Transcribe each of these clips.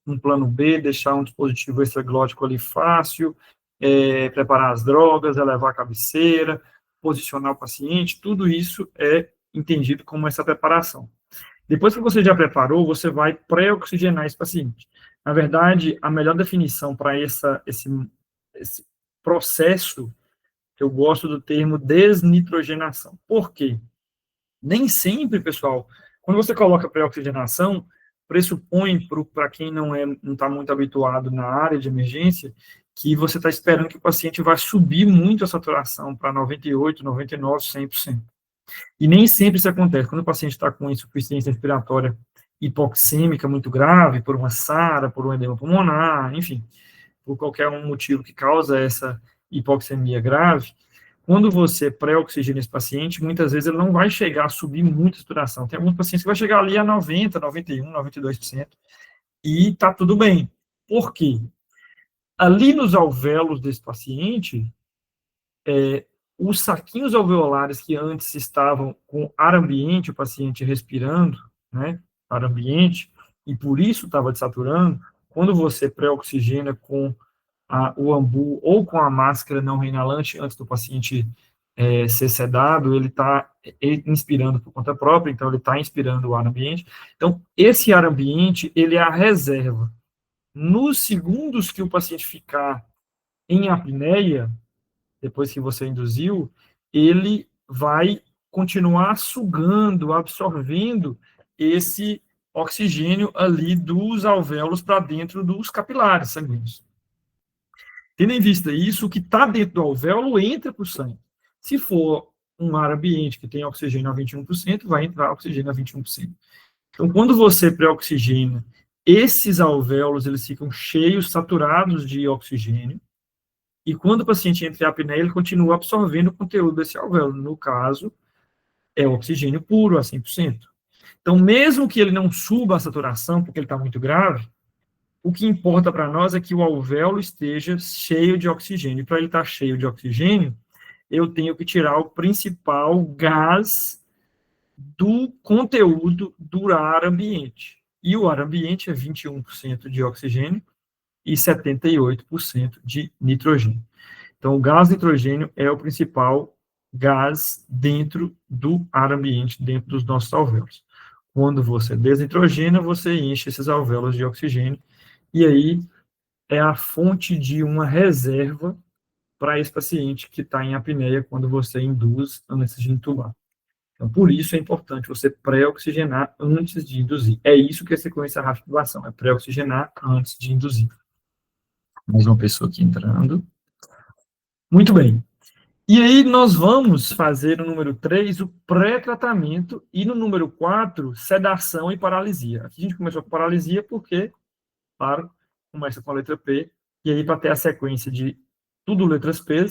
um plano B, deixar um dispositivo extraglótico ali fácil, preparar as drogas, elevar a cabeceira, posicionar o paciente, tudo isso é entendido como essa preparação. Depois que você já preparou, você vai pré-oxigenar esse paciente. Na verdade, a melhor definição para esse processo, eu gosto do termo desnitrogenação. Por quê? Nem sempre, pessoal, quando você coloca pré-oxigenação, pressupõe, para quem não está muito habituado na área de emergência, que você está esperando que o paciente vai subir muito a saturação para 98, 99, 100%. E nem sempre isso acontece. Quando o paciente está com insuficiência respiratória hipoxêmica muito grave, por uma SARA, por um edema pulmonar, enfim, por qualquer um motivo que causa essa hipoxemia grave, quando você pré-oxigena esse paciente, muitas vezes ele não vai chegar a subir muito a saturação. Tem alguns pacientes que vai chegar ali a 90, 91, 92%, e está tudo bem. Por quê? Ali nos alvéolos desse paciente, os saquinhos alveolares que antes estavam com ar ambiente, o paciente respirando, né, ar ambiente, e por isso estava desaturando, quando você pré-oxigena com o ambu ou com a máscara não reinalante antes do paciente ser sedado, ele está inspirando por conta própria, então ele está inspirando o ar ambiente. Então, esse ar ambiente, ele é a reserva. Nos segundos que o paciente ficar em apneia, depois que você induziu, ele vai continuar sugando, absorvendo esse oxigênio ali dos alvéolos para dentro dos capilares sanguíneos. Tendo em vista isso, o que está dentro do alvéolo entra para o sangue. Se for um ar ambiente que tem oxigênio a 21%, vai entrar oxigênio a 21%. Então, quando você pré-oxigena, esses alvéolos eles ficam cheios, saturados de oxigênio, e quando o paciente entra em apneia, ele continua absorvendo o conteúdo desse alvéolo. No caso, é oxigênio puro a 100%. Então, mesmo que ele não suba a saturação, porque ele está muito grave, o que importa para nós é que o alvéolo esteja cheio de oxigênio. Para ele estar cheio de oxigênio, eu tenho que tirar o principal gás do conteúdo do ar ambiente. E o ar ambiente é 21% de oxigênio e 78% de nitrogênio. Então, o gás nitrogênio é o principal gás dentro do ar ambiente, dentro dos nossos alvéolos. Quando você desnitrogena, você enche esses alvéolos de oxigênio, e aí é a fonte de uma reserva para esse paciente que está em apneia quando você induz antes de intubar. Então, por isso é importante você pré-oxigenar antes de induzir. É isso que é a sequência rápida de intubação, é pré-oxigenar antes de induzir. Mais uma pessoa aqui entrando. Muito bem. E aí nós vamos fazer no número 3 o pré-tratamento e no número 4, sedação e paralisia. Aqui a gente começou com paralisia porque, claro, começa com a letra P, e aí para ter a sequência de tudo letras P,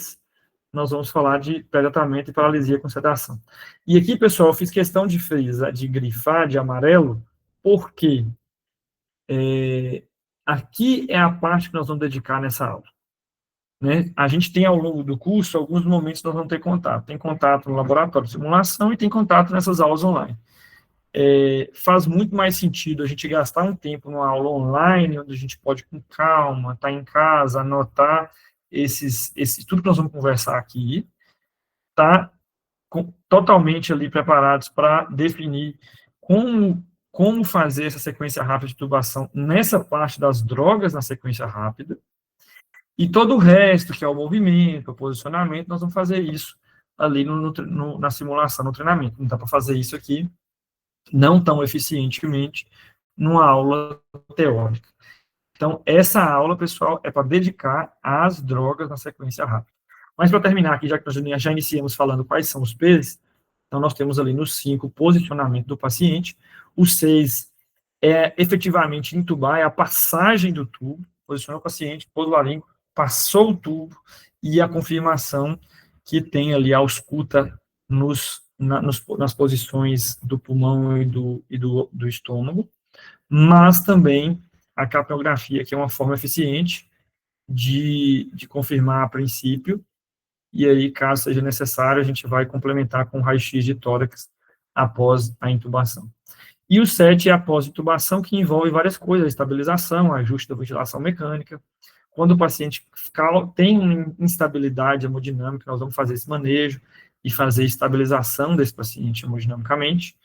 nós vamos falar de pré-tratamento e paralisia com sedação. E aqui, pessoal, eu fiz questão de frisar, de grifar de amarelo, porque aqui é a parte que nós vamos dedicar nessa aula. Né? A gente tem ao longo do curso, alguns momentos nós vamos ter contato. Tem contato no laboratório de simulação e tem contato nessas aulas online. Faz muito mais sentido a gente gastar um tempo numa aula online, onde a gente pode, com calma, estar em casa, anotar tudo que nós vamos conversar aqui, tá totalmente ali preparados para definir como fazer essa sequência rápida de tubação nessa parte das drogas na sequência rápida, e todo o resto, que é o movimento, o posicionamento, nós vamos fazer isso ali na simulação, no treinamento. Não dá para fazer isso aqui não tão eficientemente numa aula teórica. Então, essa aula, pessoal, é para dedicar às drogas na sequência rápida. Mas, para terminar aqui, já que nós já iniciamos falando quais são os P's, então nós temos ali no 5 o posicionamento do paciente, o 6 é efetivamente intubar, é a passagem do tubo, posicionou o paciente, pôs o laringo, passou o tubo, e a confirmação que tem ali a ausculta nas posições do pulmão e do estômago, mas também a capnografia, que é uma forma eficiente de confirmar a princípio, e aí, caso seja necessário, a gente vai complementar com raio-x de tórax após a intubação. E o 7 é a pós-intubação, que envolve várias coisas, a estabilização, ajuste da ventilação mecânica. Quando o paciente tem uma instabilidade hemodinâmica, nós vamos fazer esse manejo e fazer estabilização desse paciente hemodinamicamente.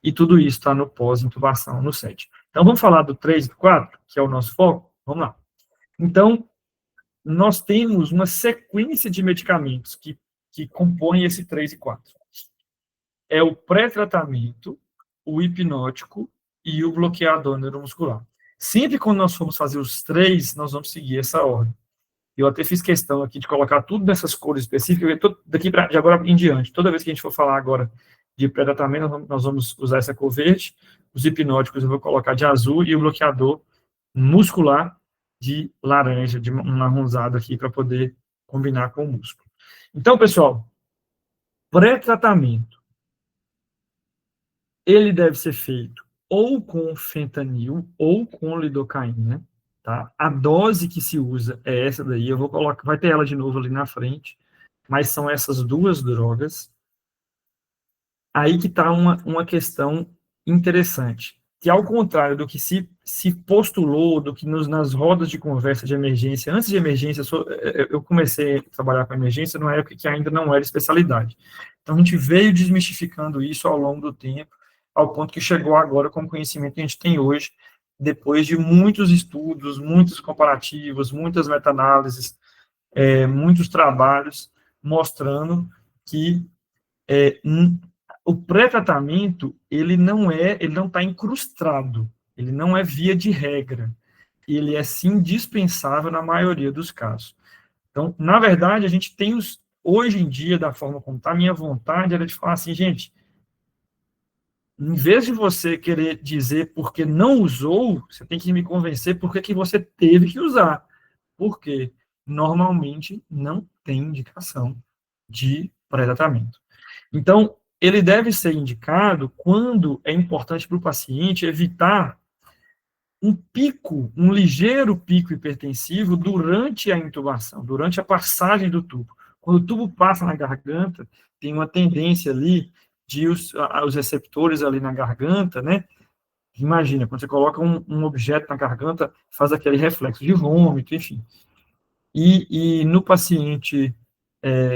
E tudo isso está no pós-intubação, no 7. Então, vamos falar do 3 e do 4, que é o nosso foco? Vamos lá. Então, nós temos uma sequência de medicamentos que compõem esse 3 e 4. É o pré-tratamento, o hipnótico e o bloqueador neuromuscular. Sempre quando nós formos fazer os 3, nós vamos seguir essa ordem. Eu até fiz questão aqui de colocar tudo nessas cores específicas, de agora em diante, toda vez que a gente for falar agora de pré-tratamento, nós vamos usar essa cor verde, os hipnóticos eu vou colocar de azul e o bloqueador muscular de laranja, de marronzado aqui, para poder combinar com o músculo. Então, pessoal, pré-tratamento, ele deve ser feito ou com fentanil ou com lidocaína, tá? A dose que se usa é essa daí, eu vou colocar, vai ter ela de novo ali na frente, mas são essas duas drogas. Aí que está uma questão interessante, que ao contrário do que se postulou, do que nas rodas de conversa de emergência, antes de emergência, eu comecei a trabalhar com emergência numa época que ainda não era especialidade. Então, a gente veio desmistificando isso ao longo do tempo, ao ponto que chegou agora com o conhecimento que a gente tem hoje, depois de muitos estudos, muitos comparativos, muitas meta-análises, muitos trabalhos mostrando que o pré-tratamento, ele não está incrustado, ele não é via de regra, ele é sim dispensável na maioria dos casos. Então, na verdade, a gente tem hoje em dia, da forma como está, a minha vontade era de falar assim, gente, em vez de você querer dizer porque não usou, você tem que me convencer porque que você teve que usar. Porque normalmente não tem indicação de pré-tratamento. Então, ele deve ser indicado quando é importante para o paciente evitar um ligeiro pico hipertensivo durante a intubação, durante a passagem do tubo. Quando o tubo passa na garganta, tem uma tendência ali de os receptores ali na garganta, né? Imagina, quando você coloca um objeto na garganta, faz aquele reflexo de vômito, enfim. E no paciente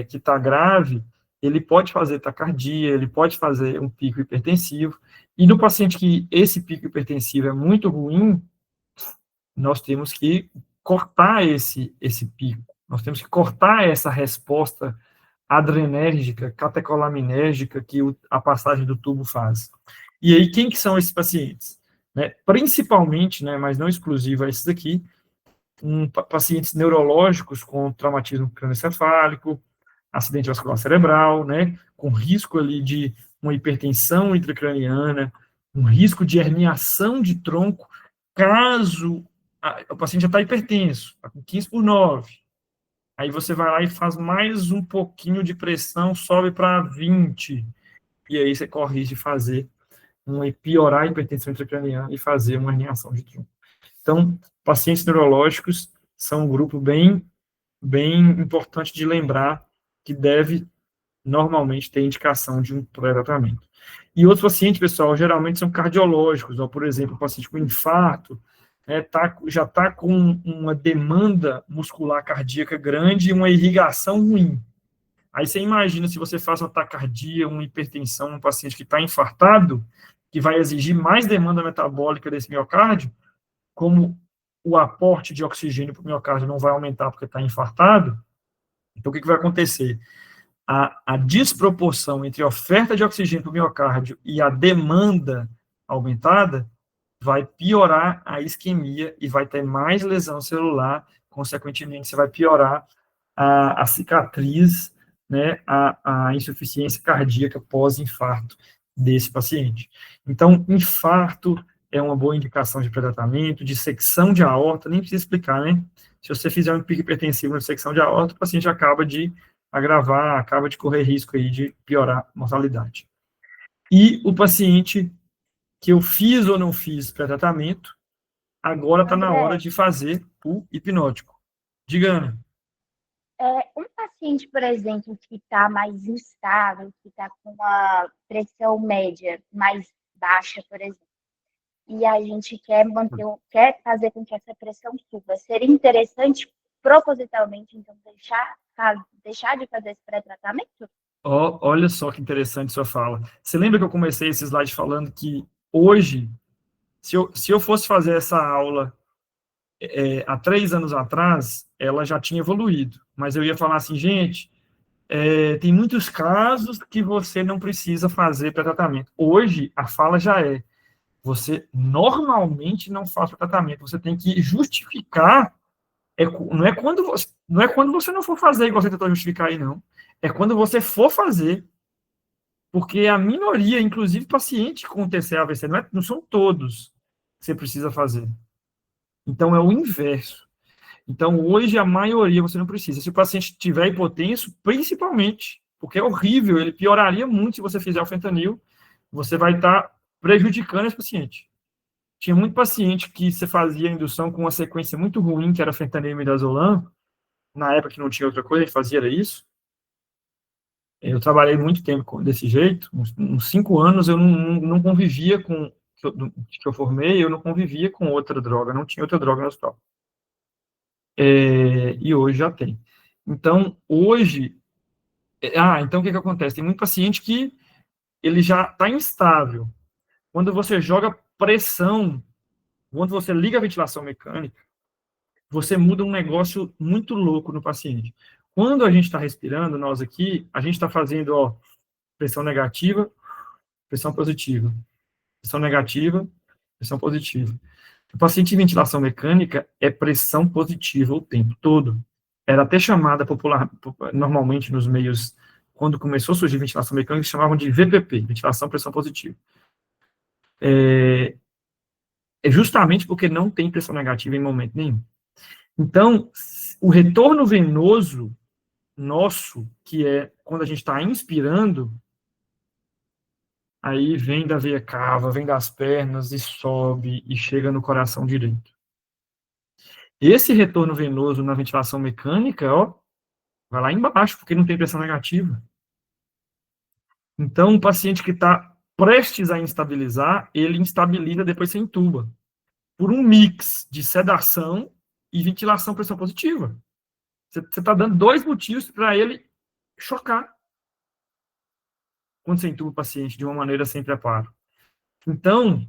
que está grave, ele pode fazer taquicardia, ele pode fazer um pico hipertensivo, e no paciente que esse pico hipertensivo é muito ruim, nós temos que cortar esse pico, nós temos que cortar essa resposta adrenérgica, catecolaminérgica que a passagem do tubo faz. E aí, quem que são esses pacientes? Principalmente, mas não exclusivo a esses aqui, pacientes neurológicos com traumatismo crânioencefálico, acidente vascular cerebral, com risco ali de uma hipertensão intracraniana, um risco de herniação de tronco, caso o paciente já está hipertenso, está com 15/9. Aí você vai lá e faz mais um pouquinho de pressão, sobe para 20, e aí você corre risco de fazer piorar a hipertensão intracraniana e fazer uma herniação de tronco. Então, pacientes neurológicos são um grupo bem importante de lembrar que deve normalmente ter indicação de um pré-tratamento. E outros pacientes, pessoal, geralmente são cardiológicos, ou, por exemplo, o paciente com infarto, já está com uma demanda muscular cardíaca grande e uma irrigação ruim. Aí você imagina se você faz uma taquicardia, uma hipertensão, um paciente que está infartado, que vai exigir mais demanda metabólica desse miocárdio, como o aporte de oxigênio para o miocárdio não vai aumentar porque está infartado, então o que vai acontecer? A desproporção entre a oferta de oxigênio para o miocárdio e a demanda aumentada vai piorar a isquemia e vai ter mais lesão celular, consequentemente você vai piorar a cicatriz, a insuficiência cardíaca pós-infarto desse paciente. Então, infarto é uma boa indicação de pré-tratamento, dissecção de aorta, nem precisa explicar, Se você fizer um pico hipertensivo na dissecção de aorta, o paciente acaba de agravar, acaba de correr risco aí de piorar a mortalidade. E o paciente que eu fiz ou não fiz pré-tratamento, agora está na hora de fazer o hipnótico. Diga, Ana. Um paciente, por exemplo, que está mais instável, que está com uma pressão média mais baixa, por exemplo, e a gente quer quer fazer com que essa pressão suba. Seria interessante, propositalmente, então, deixar de fazer esse pré-tratamento? Olha só que interessante sua fala. Você lembra que eu comecei esse slide falando que hoje, se eu fosse fazer essa aula há 3 anos atrás, ela já tinha evoluído. Mas eu ia falar assim, gente, tem muitos casos que você não precisa fazer pré-tratamento. Hoje, a fala já você normalmente não faz pré-tratamento. Você tem que justificar. Não é quando você não for fazer, igual você tentou justificar aí, não. É quando você for fazer. Porque a minoria, inclusive paciente com TCA-AVC, não são todos que você precisa fazer. Então, é o inverso. Então, hoje, a maioria você não precisa. Se o paciente tiver hipotenso, principalmente, porque é horrível, ele pioraria muito se você fizer o fentanil, você vai estar prejudicando esse paciente. Tinha muito paciente que você fazia a indução com uma sequência muito ruim, que era fentanil e midazolam, na época que não tinha outra coisa, a gente fazia era isso. Eu trabalhei muito tempo desse jeito, uns 5 anos eu não convivia com, que eu formei, eu não convivia com outra droga, não tinha outra droga no hospital. E hoje já tem. Então, hoje, então o que acontece? Tem muito paciente que ele já está instável. Quando você joga pressão, quando você liga a ventilação mecânica, você muda um negócio muito louco no paciente. Quando a gente está respirando, nós aqui, a gente está fazendo, pressão negativa, pressão positiva, pressão negativa, pressão positiva. O paciente em ventilação mecânica é pressão positiva o tempo todo. Era até chamada normalmente nos meios, quando começou a surgir ventilação mecânica, chamavam de VPP, ventilação pressão positiva. É justamente porque não tem pressão negativa em momento nenhum. Então, o retorno venoso nosso, que é quando a gente está inspirando, aí vem da veia cava, vem das pernas e sobe e chega no coração direito. Esse retorno venoso na ventilação mecânica, vai lá embaixo, porque não tem pressão negativa. Então, um paciente que está prestes a instabilizar, ele instabiliza, depois você intuba, por um mix de sedação e ventilação pressão positiva. Você está dando 2 motivos para ele chocar quando você intuba o paciente de uma maneira sem preparo. Então,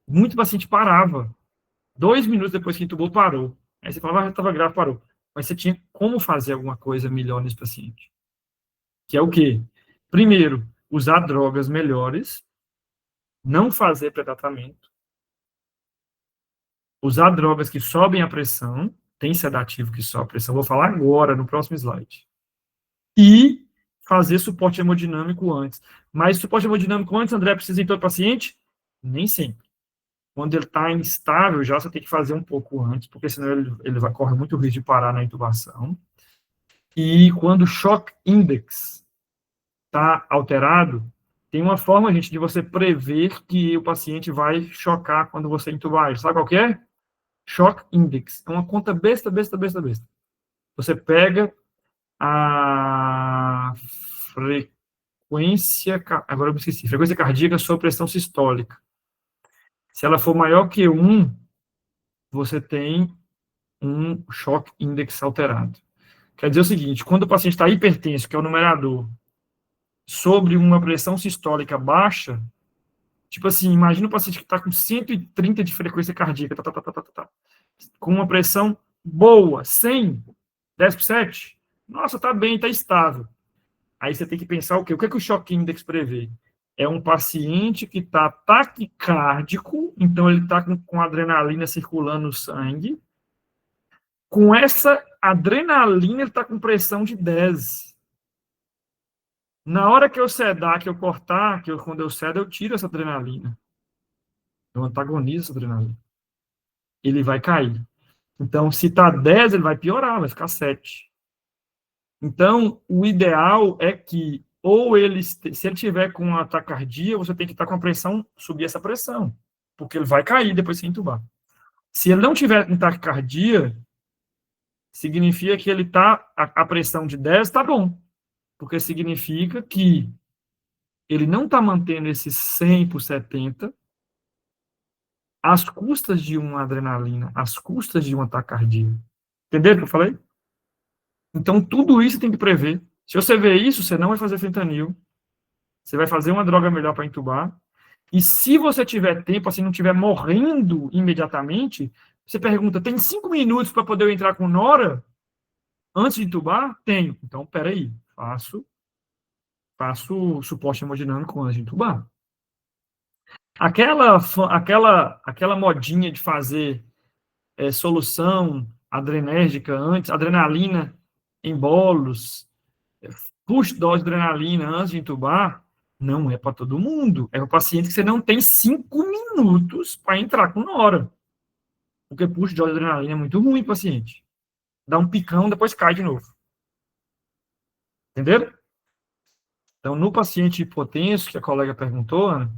muito paciente parava. 2 minutos depois que intubou, parou. Aí você falava, já estava grave, parou. Mas você tinha como fazer alguma coisa melhor nesse paciente. Que é o quê? Primeiro, usar drogas melhores, não fazer pré-tratamento, usar drogas que sobem a pressão, tem sedativo que sobe a pressão, vou falar agora, no próximo slide. E fazer suporte hemodinâmico antes. Mas suporte hemodinâmico antes, André, precisa em todo paciente? Nem sempre. Quando ele está instável, já você tem que fazer um pouco antes, porque senão ele vai correr muito risco de parar na intubação. E quando o shock index está alterado, tem uma forma, gente, de você prever que o paciente vai chocar quando você intubar ele. Sabe qual que é? Shock index. É uma conta besta. Você pega a frequência, agora eu me esqueci, frequência cardíaca sobre pressão sistólica. Se ela for maior que 1, você tem um shock index alterado. Quer dizer o seguinte, quando o paciente está hipertenso, que é o numerador, sobre uma pressão sistólica baixa, tipo assim, imagina o paciente que está com 130 de frequência cardíaca, com uma pressão boa, 100, 10 por 7, nossa, tá bem, tá estável. Aí você tem que pensar o quê? O que é que o Shock Index prevê? É um paciente que está taquicárdico, então ele está com adrenalina circulando no sangue. Com essa adrenalina, ele está com pressão de 10. Na hora que eu sedar, que eu cortar, quando eu cedo, eu tiro essa adrenalina. Eu antagonizo essa adrenalina. Ele vai cair. Então, se está 10, ele vai piorar, vai ficar 7. Então, o ideal é que, ou ele, se ele tiver com uma taquicardia, você tem que estar com a pressão, subir essa pressão, porque ele vai cair depois de intubar. Se ele não tiver com taquicardia, significa que ele está, a pressão de 10 está bom, porque significa que ele não está mantendo esse 100 por 70 às custas de uma adrenalina, às custas de um ataque cardíaco. Entenderam o que eu falei? Então, tudo isso tem que prever. Se você vê isso, você não vai fazer fentanil, você vai fazer uma droga melhor para entubar, e se você tiver tempo, assim, não estiver morrendo imediatamente, você pergunta, tem 5 minutos para poder eu entrar com nora antes de entubar? Tenho. Então, peraí, faço suporte hemodinâmico antes de entubar. Aquela modinha de fazer solução adrenérgica antes, adrenalina em bolos, push dose de adrenalina antes de entubar, não é para todo mundo. É para o paciente que você não tem 5 minutos para entrar com nora. Porque push dose de adrenalina é muito ruim, paciente. Dá um picão, depois cai de novo. Entenderam? Então, no paciente hipotenso, que a colega perguntou, Ana,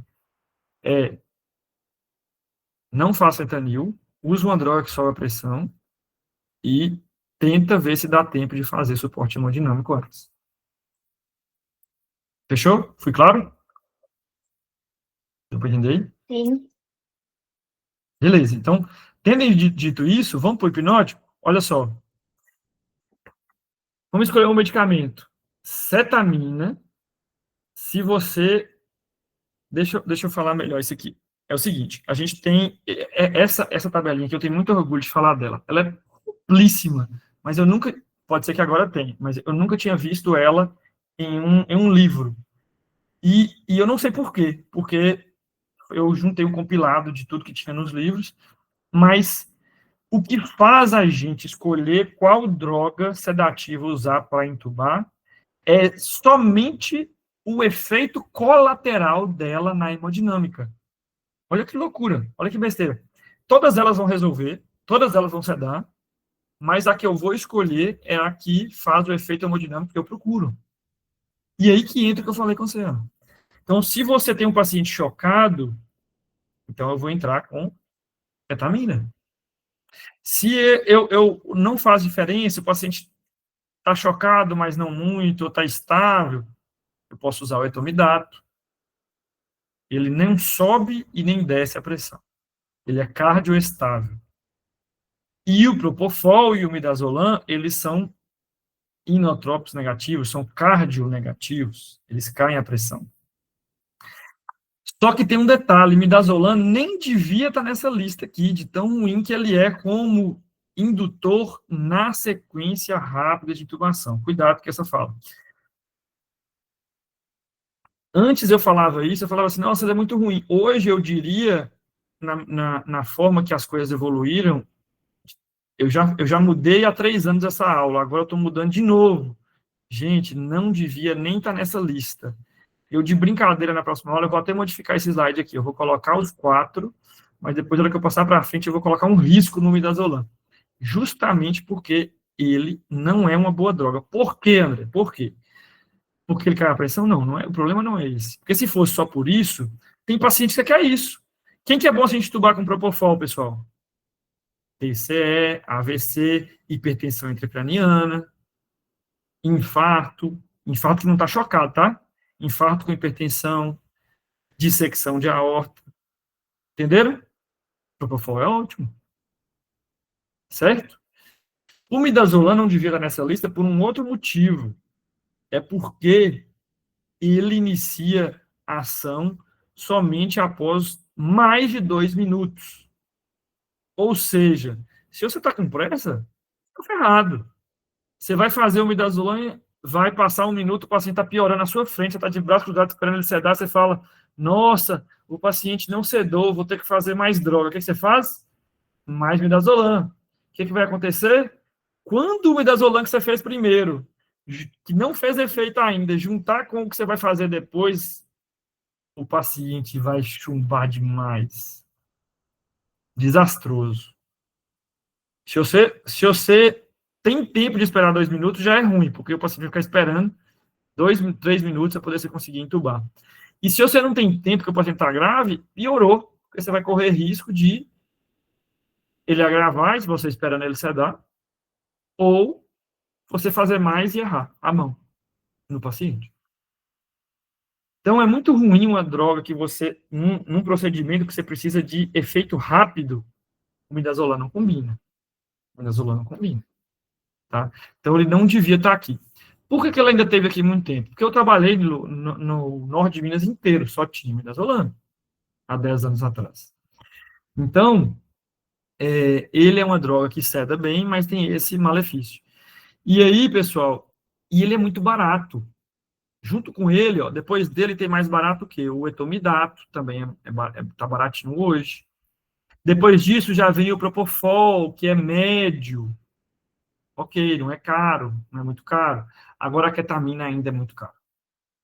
não faça fentanil, use uma droga que sobe a pressão e tenta ver se dá tempo de fazer suporte hemodinâmico antes. Fechou? Fui claro? Deu para entender? Sim. Beleza. Então, tendo dito isso, vamos para o hipnótico? Olha só. Vamos escolher um medicamento. Cetamina. Se você... Deixa eu falar melhor isso aqui. É o seguinte, a gente tem essa tabelinha que eu tenho muito orgulho de falar dela. Ela é amplíssima, mas eu nunca... Pode ser que agora tenha, mas eu nunca tinha visto ela em um livro. E eu não sei por quê. Porque eu juntei um compilado de tudo que tinha nos livros, mas o que faz a gente escolher qual droga sedativa usar para entubar é somente o efeito colateral dela na hemodinâmica. Olha que loucura, olha que besteira. Todas elas vão resolver, todas elas vão sedar, mas a que eu vou escolher é a que faz o efeito hemodinâmico que eu procuro. E aí que entra o que eu falei com você. Então, se você tem um paciente chocado, então eu vou entrar com ketamina. Se eu não faz diferença, o paciente está chocado, mas não muito, ou está estável, eu posso usar o etomidato. Ele nem sobe e nem desce a pressão. Ele é cardioestável. E o propofol e o midazolam, eles são inotrópicos negativos, são cardionegativos. Eles caem a pressão. Só que tem um detalhe, midazolam nem devia estar nessa lista aqui, de tão ruim que ele é como indutor na sequência rápida de intubação. Cuidado com essa fala. Antes eu falava isso, eu falava assim, nossa, é muito ruim. Hoje eu diria, na forma que as coisas evoluíram, eu já mudei há 3 anos essa aula, agora eu estou mudando de novo. Gente, não devia nem estar nessa lista. Eu, de brincadeira, na próxima aula, eu vou até modificar esse slide aqui. Eu vou colocar os 4, mas depois, na hora que eu passar para frente, eu vou colocar um risco no midazolam. Justamente porque ele não é uma boa droga. Por quê, André? Por quê? Porque ele cai a pressão? Não, não é, o problema não é esse. Porque se fosse só por isso, tem paciente que quer isso. Quem que é bom se a gente tubar com propofol, pessoal? TCE, AVC, hipertensão intracraniana, infarto que não está chocado, tá? Infarto com hipertensão, dissecção de aorta. Entenderam? Propofol é ótimo. Certo? O midazolam não devia estar nessa lista por um outro motivo. É porque ele inicia a ação somente após mais de 2 minutos. Ou seja, se você está com pressa, está ferrado. Você vai fazer o midazolam, vai passar 1 minuto, o paciente está piorando na sua frente, você está de braço cruzado esperando ele sedar, você fala, nossa, o paciente não sedou, vou ter que fazer mais droga. O que você faz? Mais midazolam. O que vai acontecer? Quando o midazolam que você fez primeiro, que não fez efeito ainda, juntar com o que você vai fazer depois, o paciente vai chumbar demais. Desastroso. Se você tem tempo de esperar 2 minutos, já é ruim, porque o paciente vai ficar esperando 2, 3 minutos para poder você conseguir entubar. E se você não tem tempo, que o paciente está grave, piorou, porque você vai correr risco de ele agravar, se você esperando ele sedar, ou você fazer mais e errar a mão no paciente. Então, é muito ruim uma droga que você, num procedimento que você precisa de efeito rápido, o midazolam não combina. O midazolam não combina, tá? Então, ele não devia estar aqui. Por que ele ainda teve aqui muito tempo? Porque eu trabalhei no norte de Minas inteiro, só tinha midazolam, há 10 anos atrás. Então, ele é uma droga que ceda bem, mas tem esse malefício. E aí, pessoal, e ele é muito barato. Junto com ele, ó, depois dele tem mais barato que o etomidato, também tá baratinho hoje. Depois disso já vem o Propofol, que é médio. Ok, não é caro, não é muito caro. Agora a ketamina ainda é muito caro.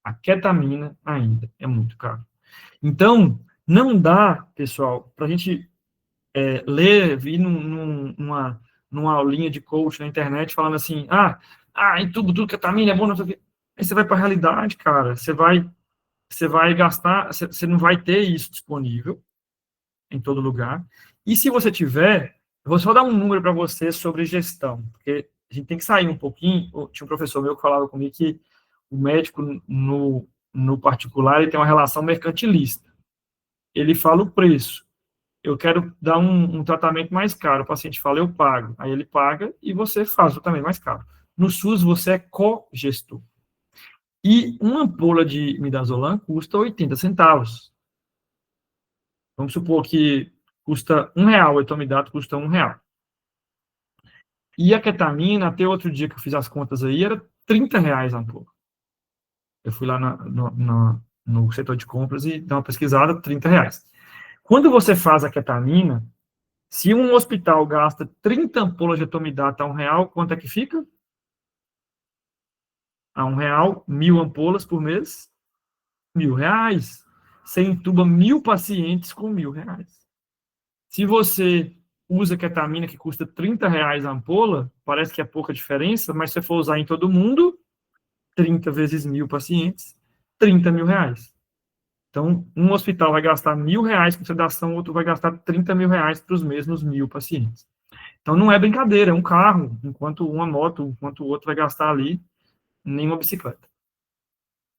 A ketamina ainda é muito caro. Então, não dá, pessoal, para a gente vir numa aulinha de coach na internet falando assim, em tudo ketamina é bom, não sei o quê. Aí você vai para a realidade, cara, você vai gastar, você não vai ter isso disponível em todo lugar. E se você tiver, eu vou só dar um número para você sobre gestão, porque a gente tem que sair um pouquinho. Tinha um professor meu que falava comigo que o médico no particular ele tem uma relação mercantilista. Ele fala o preço. Eu quero dar um tratamento mais caro. O paciente fala, eu pago. Aí ele paga e você faz o tratamento mais caro. No SUS, você é co-gestor. E uma ampola de midazolam custa 80 centavos. Vamos supor que custa R$ 1, o etomidato custa R$ 1. E a ketamina, até outro dia que eu fiz as contas aí, era R$ 30 a ampola. Eu fui lá no setor de compras e dei uma pesquisada, R$ 30. Quando você faz a ketamina, se um hospital gasta 30 ampolas de etomidato a R$ 1, quanto é que fica? A R$ 1, 1.000 ampolas por mês, R$ 1.000. Você entuba 1.000 pacientes com R$ 1.000. Se você usa ketamina que custa R$ 30 a ampola, parece que é pouca diferença, mas se você for usar em todo mundo, 30 vezes 1.000 pacientes, R$ 30.000. Então, um hospital vai gastar R$ 1.000 com sedação, outro vai gastar R$ 30.000 para os mesmos 1.000 pacientes. Então, não é brincadeira, é um carro, enquanto uma moto, enquanto o outro vai gastar ali nenhuma bicicleta.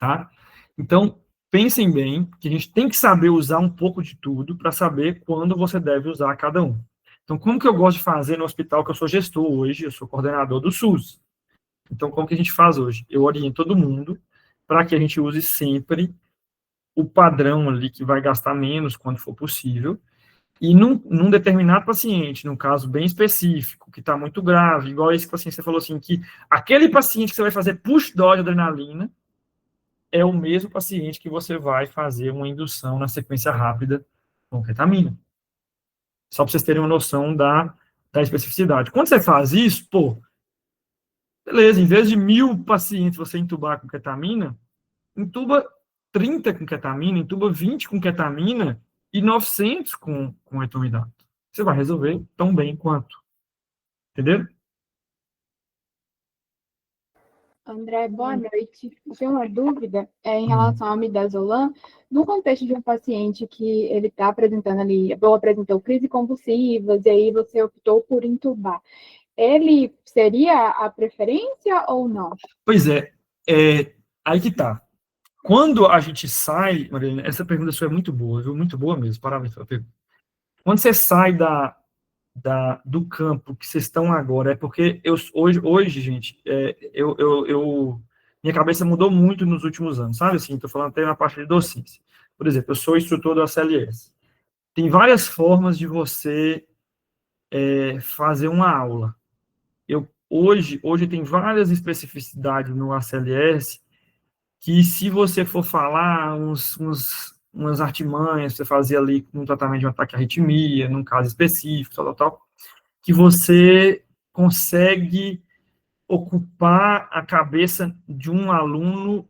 Tá? Então, pensem bem que a gente tem que saber usar um pouco de tudo para saber quando você deve usar cada um. Então, como que eu gosto de fazer no hospital que eu sou gestor hoje, eu sou coordenador do SUS. Então, como que a gente faz hoje? Eu oriento todo mundo para que a gente use sempre o padrão ali que vai gastar menos quando for possível, e num determinado paciente, num caso bem específico, que está muito grave, igual esse paciente, você falou assim, que aquele paciente que você vai fazer push-dose de adrenalina é o mesmo paciente que você vai fazer uma indução na sequência rápida com ketamina. Só para vocês terem uma noção da especificidade. Quando você faz isso, beleza, em vez de 1.000 pacientes você entubar com ketamina, entuba 30 com ketamina, entuba 20 com ketamina e 900 com etomidato. Você vai resolver tão bem quanto. Entendeu? André, boa noite. Eu tenho uma dúvida em relação ao midazolam, no contexto de um paciente que ele está apresentando ali, ou apresentou crise convulsivas, e aí você optou por intubar. Ele seria a preferência ou não? Pois aí que tá. Quando a gente sai, Marilena, essa pergunta sua é muito boa, viu? Muito boa mesmo, parabéns pela pergunta. Quando você sai do campo que vocês estão agora, é porque hoje gente, minha cabeça mudou muito nos últimos anos, sabe assim, estou falando até na parte de docência. Por exemplo, eu sou instrutor do ACLS. Tem várias formas de você fazer uma aula. Hoje tem várias especificidades no ACLS que se você for falar umas artimanhas, você fazia ali um tratamento de um ataque à arritmia, num caso específico, tal, que você consegue ocupar a cabeça de um aluno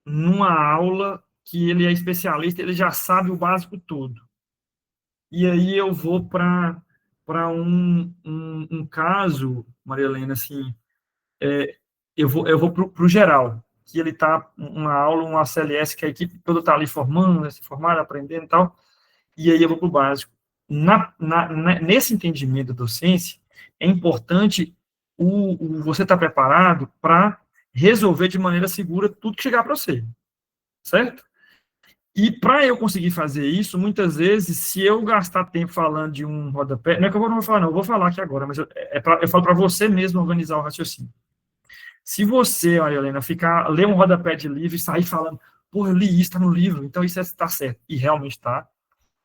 numa aula que ele é especialista, ele já sabe o básico todo. E aí eu vou para um caso, Maria Helena, assim, eu vou para o geral, que ele está uma aula, um ACLS, que a equipe toda está ali formando, se formando, aprendendo e tal, e aí eu vou para o básico. Nesse entendimento da docência, é importante você estar preparado para resolver de maneira segura tudo que chegar para você, certo? E para eu conseguir fazer isso, muitas vezes, se eu gastar tempo falando de um rodapé, não é que eu não vou falar, não, eu vou falar aqui agora, mas eu falo para você mesmo organizar o raciocínio. Se você, Maria Helena, ler um rodapé de livro e sair falando, pô, eu li isso, está no livro, então isso está certo, e realmente está.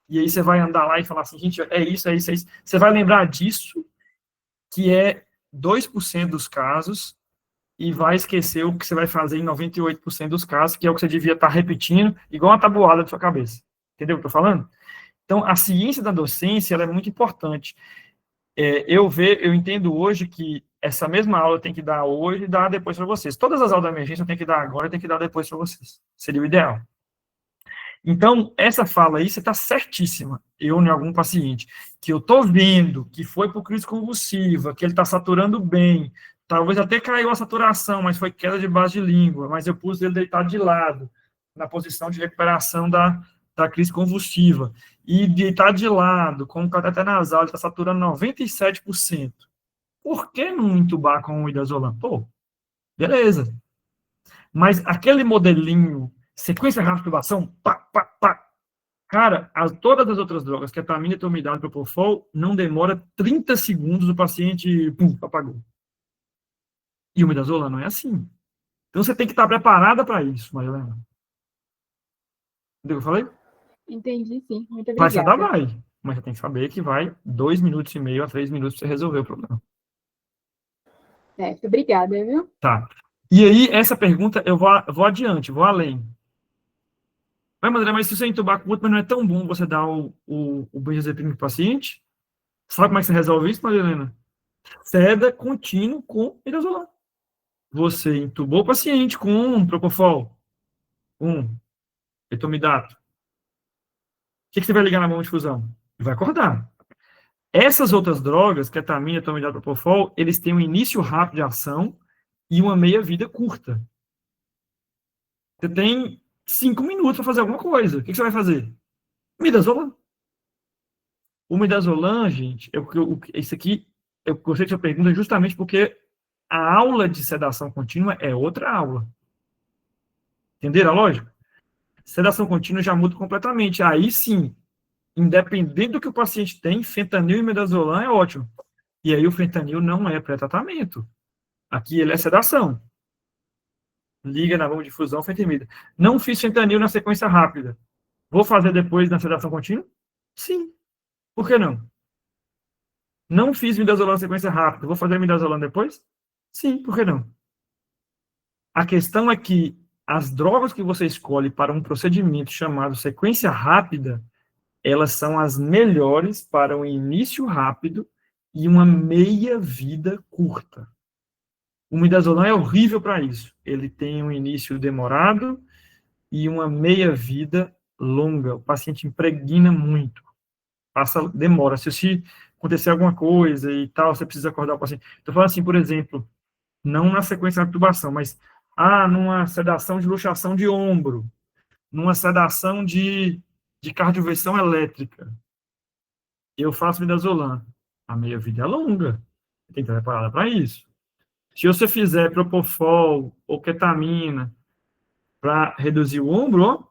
E aí você vai andar lá e falar assim, gente, é isso, é isso, é isso. Você vai lembrar disso, que é 2% dos casos, e vai esquecer o que você vai fazer em 98% dos casos, que é o que você devia estar repetindo, igual uma tabuada da sua cabeça. Entendeu o que eu estou falando? Então, a ciência da docência, ela é muito importante. Eu entendo hoje que essa mesma aula eu tenho que dar hoje e dar depois para vocês. Todas as aulas da emergência eu tenho que dar agora e tenho que dar depois para vocês. Seria o ideal. Então, essa fala aí, você está certíssima, eu em algum paciente, que eu estou vendo que foi por crise convulsiva, que ele está saturando bem, talvez até caiu a saturação, mas foi queda de base de língua, mas eu pus ele deitado de lado, na posição de recuperação da crise convulsiva, e deitado de lado, com o cateter nasal, ele está saturando 97%. Por que não entubar com o midazolam? Pô, beleza. Mas aquele modelinho, sequência rápida de intubação, pá, pá, pá. Cara, todas as outras drogas, ketamina, etomidate, propofol, não demora 30 segundos, o paciente, pum, apagou. E o midazolam não é assim. Então você tem que estar preparada para isso, Marilena. Entendeu o que eu falei? Entendi, sim. Muito Vai se dar, obrigada. vai. Mas você tem que saber que vai 2 minutos e meio a 3 minutos para você resolver o problema. Certo, obrigada, viu? Tá. E aí, essa pergunta, eu vou adiante, vou além. Mas, André, mas se você entubar com outro, mas não é tão bom você dar o benzodiazepina para o paciente? Sabe como é que você resolve isso, Marilena? Seda contínuo com midazolam. Você entubou o paciente com um propofol, um etomidato. O que você vai ligar na mão de difusão? Vai acordar. Essas outras drogas, ketamina, etomidato, propofol, eles têm um início rápido de ação e uma meia-vida curta. Você tem 5 minutos para fazer alguma coisa. O que você vai fazer? Midazolam. O midazolam, gente, isso aqui, eu gostei de sua pergunta justamente porque a aula de sedação contínua é outra aula. Entenderam a lógica? Sedação contínua já muda completamente. Aí sim, independente do que o paciente tem, fentanil e midazolam é ótimo. E aí o fentanil não é pré-tratamento. Aqui ele é sedação. Liga na bomba de difusão, fentimida. Não fiz fentanil na sequência rápida. Vou fazer depois na sedação contínua? Sim. Por que não? Não fiz midazolam na sequência rápida. Vou fazer midazolam depois? Sim, por que não? A questão é que as drogas que você escolhe para um procedimento chamado sequência rápida, elas são as melhores para um início rápido e uma meia-vida curta. O midazolam é horrível para isso. Ele tem um início demorado e uma meia-vida longa. O paciente impregna muito. Demora. Se acontecer alguma coisa e tal, você precisa acordar o paciente. Estou falando assim, por exemplo, não na sequência da intubação, mas numa sedação de luxação de ombro, numa sedação de cardioversão elétrica. Eu faço midazolam. A meia-vida é longa. Tem que estar preparada para isso. Se você fizer propofol ou ketamina para reduzir o ombro, ó,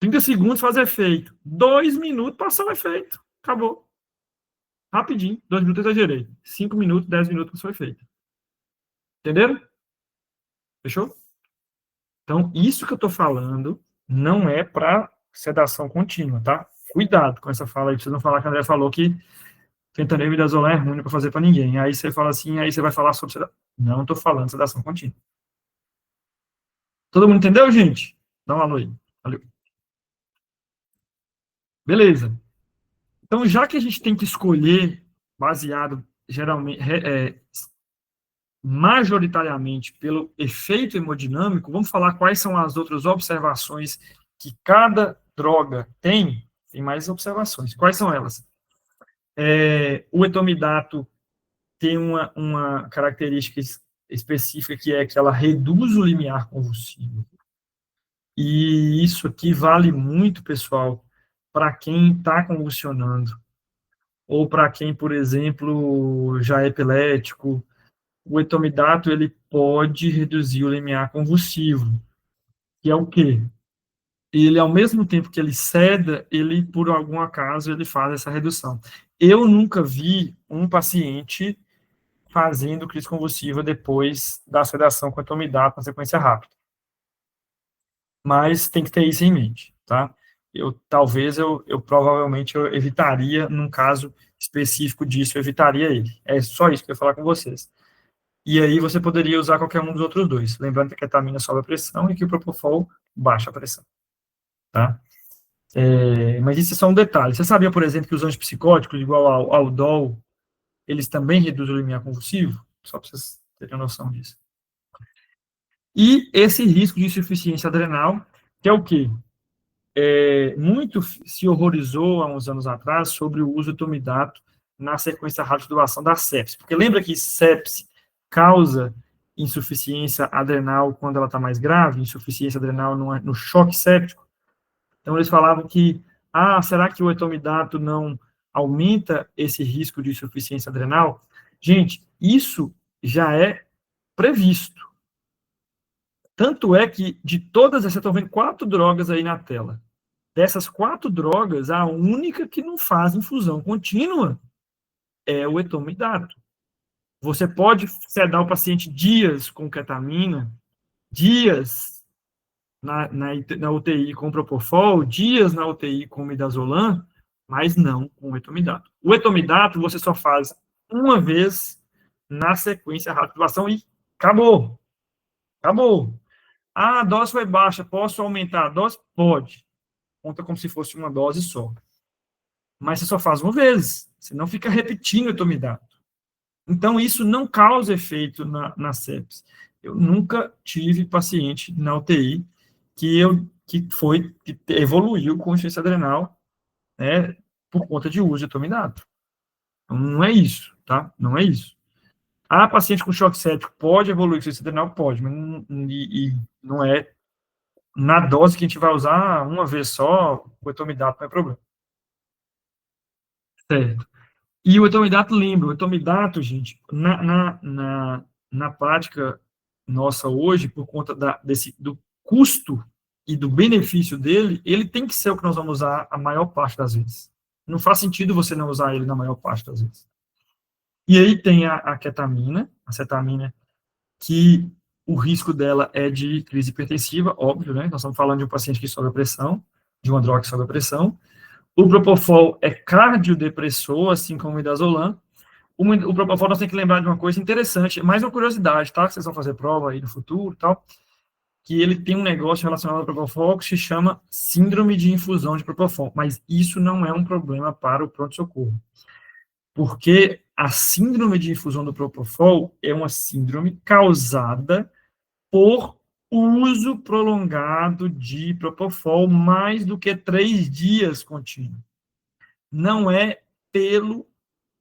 30 segundos faz efeito. 2 minutos passou o efeito. Acabou. Rapidinho. 2 minutos eu exagerei. 5 minutos, 10 minutos passou o efeito. Entenderam? Fechou? Então, isso que eu estou falando não é para sedação contínua, tá? Cuidado com essa fala aí, pra vocês não falar que a André falou que fentanil e midazolam é ruim para fazer para ninguém. Aí você fala assim, aí você vai falar sobre sedação. Não estou falando de sedação contínua. Todo mundo entendeu, gente? Dá um alô aí. Valeu. Beleza. Então, já que a gente tem que escolher, baseado, geralmente, majoritariamente pelo efeito hemodinâmico, vamos falar quais são as outras observações que cada droga tem. Tem mais observações. Quais são elas? O etomidato tem uma característica específica que é que ela reduz o limiar convulsivo. E isso aqui vale muito, pessoal, para quem está convulsionando, ou para quem, por exemplo, já é epilético. O etomidato ele pode reduzir o limiar convulsivo, que é o quê? ele, ao mesmo tempo que ele ceda, ele, por algum acaso, ele faz essa redução. Eu nunca vi um paciente fazendo crise convulsiva depois da sedação com etomidato na sequência rápida. Mas tem que ter isso em mente, tá? Talvez eu provavelmente eu evitaria, num caso específico disso, eu evitaria ele. É só isso que eu ia falar com vocês. E aí você poderia usar qualquer um dos outros dois, lembrando que a ketamina sobe a pressão e que o propofol baixa a pressão, tá? Mas isso é só um detalhe. Você sabia, por exemplo, que os antipsicóticos, igual ao Aldol, eles também reduzem o limiar convulsivo? Só para vocês terem noção disso. E esse risco de insuficiência adrenal, que é o quê? Muito se horrorizou há uns anos atrás sobre o uso do etomidato na sequência rápida de doação da sepse. Porque lembra que sepse causa insuficiência adrenal quando ela está mais grave, insuficiência adrenal no choque séptico? Então, eles falavam que, será que o etomidato não aumenta esse risco de insuficiência adrenal? Gente, isso já é previsto. Tanto é que, de todas essas, vocês estão vendo 4 drogas aí na tela. Dessas 4 drogas, a única que não faz infusão contínua é o etomidato. Você pode sedar o paciente dias com ketamina, dias na UTI com propofol, dias na UTI com midazolam, mas não com etomidato. O etomidato você só faz uma vez na sequência rápida de doação e acabou. Acabou. A dose foi baixa, posso aumentar a dose? Pode. Conta como se fosse uma dose só. Mas você só faz uma vez, você não fica repetindo o etomidato. Então, isso não causa efeito na sepse. Eu nunca tive paciente na UTI que evoluiu com insuficiência adrenal, né, por conta de uso de etomidato. Então, não é isso, tá? Não é isso. Paciente com choque séptico pode evoluir com insuficiência adrenal? Pode, mas não é na dose que a gente vai usar uma vez só, o etomidato não é problema. Certo. E o etomidato, lembra, o etomidato, gente, na prática nossa hoje, por conta do custo e do benefício dele, ele tem que ser o que nós vamos usar a maior parte das vezes. Não faz sentido você não usar ele na maior parte das vezes. E aí tem a ketamina, a cetamina, que o risco dela é de crise hipertensiva, óbvio, né? Nós estamos falando de um paciente que sobe a pressão, de uma droga que sobe a pressão. O propofol é cardiodepressor, assim como o midazolam. O propofol, nós temos que lembrar de uma coisa interessante, mais uma curiosidade, tá? Que vocês vão fazer prova aí no futuro e tal, que ele tem um negócio relacionado ao propofol que se chama síndrome de infusão de propofol, mas isso não é um problema para o pronto-socorro, porque a síndrome de infusão do propofol é uma síndrome causada por uso prolongado de propofol mais do que 3 dias contínuo. Não é